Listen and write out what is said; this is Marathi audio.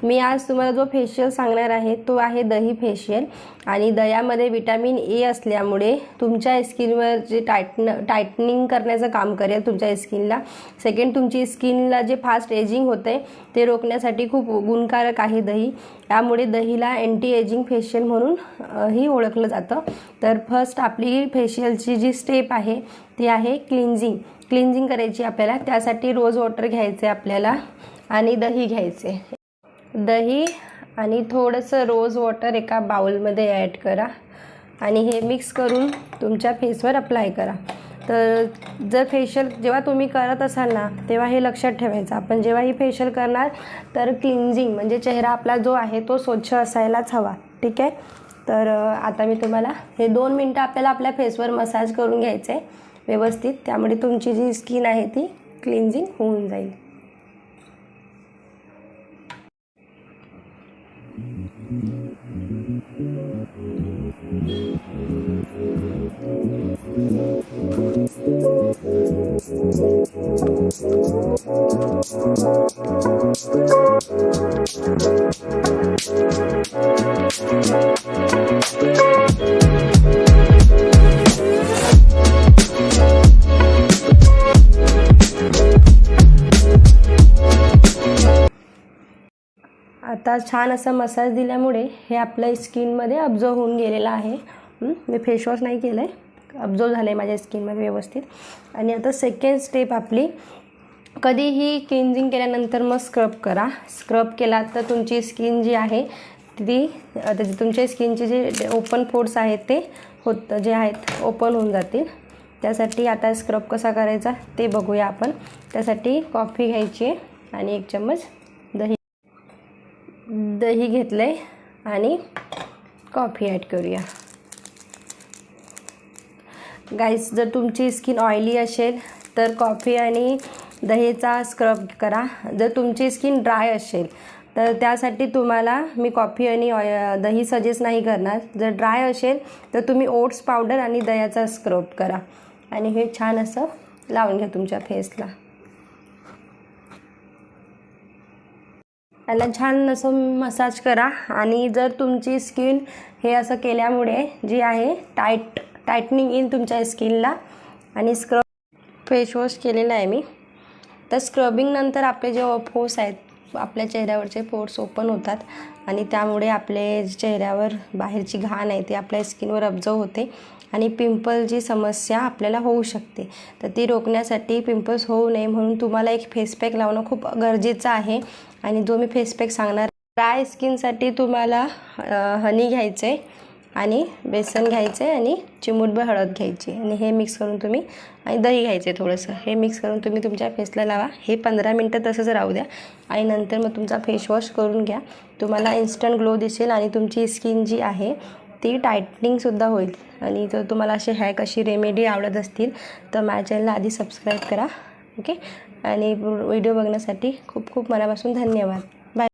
मी आज तुम्हाला जो फेशियल सांगणार आहे तो आहे दही फेशियल। आणि दह्यामध्ये विटॅमिन ए असल्यामुळे तुमच्या स्किनवर जे टाइटनिंग करण्याचं काम करेल तुमच्या स्किनला। सेकंड, तुमची स्किनला जे फास्ट एजिंग होते ते रोखण्यासाठी खूप गुणकारक आहे दही। त्यामुळे दहीला अँटी एजिंग फेशियल म्हणून ही ओळखलं जातं। तर फर्स्ट आपली फेशियलची जी स्टेप आहे ती आहे क्लिन्झिंग करायची आपल्याला। त्यासाठी रोज वॉटर घ्यायचे आपल्याला आणि दही घ्यायचे। दही आणि थोडंसं रोज वॉटर एका बाउलमध्ये ॲड करा आणि हे मिक्स करून तुमच्या फेसवर अप्लाय करा। तर जर फेशियल जेव्हा तुम्ही करत असाल ना तेव्हा हे लक्षात ठेवायचं, आपण जेव्हा ही फेशियल करणार तर क्लिन्झिंग म्हणजे चेहरा आपला जो आहे तो स्वच्छ असायलाच हवा, ठीक आहे। तर आता मी तुम्हाला हे 2 मिनटं आपल्याला आपल्या फेसवर मसाज करून घ्यायचं आहे व्यवस्थित, त्यामुळे तुमची जी स्किन आहे ती क्लिन्झिंग होऊन जाईल। आता छान असा मसाज दिल्यामुळे हे आपल्या स्किनमध्ये अब्झॉर्व होऊन गेलेलं आहे। मी फेसवॉश नाही केलं आहे, अब्झॉर्व झालं आहे माझ्या स्किनमध्ये व्यवस्थित। आणि आता सेकंड स्टेप आपली, कधीही क्लिन्झिंग केल्यानंतर मग स्क्रब करा। स्क्रब केला तर तुमची स्किन जी आहे ती तुमच्या स्किनचे जे ओपन पोर्स आहेत ते जे आहेत ओपन होऊन जातील। त्यासाठी आता स्क्रब कसा करायचा ते बघूया आपण। त्यासाठी कॉफी घ्यायची आहे आणि 1 चम्मच दही घेतलं आहे आणि कॉफी ॲड करूया। गाईस, जर तुमची स्किन ऑइली असेल तर कॉफी आणि दहीचा स्क्रब करा। जर तुमची स्किन ड्राय असेल तर त्यासाठी तुम्हाला मी कॉफी आणि दही सजेस्ट नाही करणार। जर ड्राय असेल तर तुम्ही ओट्स पावडर आणि दह्याचा स्क्रब करा आणि हे छान असं लावून घ्या तुमच्या फेसला। याला छान असं मसाज करा। आणि जर तुमची स्किन हे असं केल्यामुळे जी आहे टाइटनिंग इन तुमच्या स्किनला आणि स्क्रब फेसवॉश केलेला आहे मी। तर स्क्रबिंग नंतर आपले जे पोर्स आहेत आपल्या चेहऱ्यावरचे पोर्स ओपन होतात आणि त्यामुळे आपले चेहऱ्यावर बाहेरची घाण आहे ती आपल्या स्किनवर अब्झॉर्व होते आणि पिंपलची समस्या आपल्याला होऊ शकते। तर ती रोखण्यासाठी पिंपल्स होऊ नये म्हणून तुम्हाला एक फेस पॅक लावणं खूप गरजेचं आहे। आणि जो मी फेस पॅक सांगणार, ड्राय स्किनसाठी तुम्हाला हनी घ्यायचं आहे आणि बेसन घ्यायचं आहे आणि चिमूटभर हळद घ्यायची आणि हे मिक्स करून तुम्ही आणि दही घ्यायचं आहे थोडंसं, हे मिक्स करून तुम्ही तुमच्या फेसला लावा। हे 15 मिनटं तसंच राहू द्या आणि नंतर मग तुमचा फेसवॉश करून घ्या। तुम्हाला इन्स्टंट ग्लो दिसेल आणि तुमची स्किन जी आहे ती टाइटनिंगसुद्धा होईल। आणि जर तुम्हाला असे हॅक अशी रेमेडी आवडत असतील तर माझ्या चॅनलला आधी सबस्क्राईब करा, ओके। आणि व्हिडिओ बघण्यासाठी खूप खूप मनापासून धन्यवाद।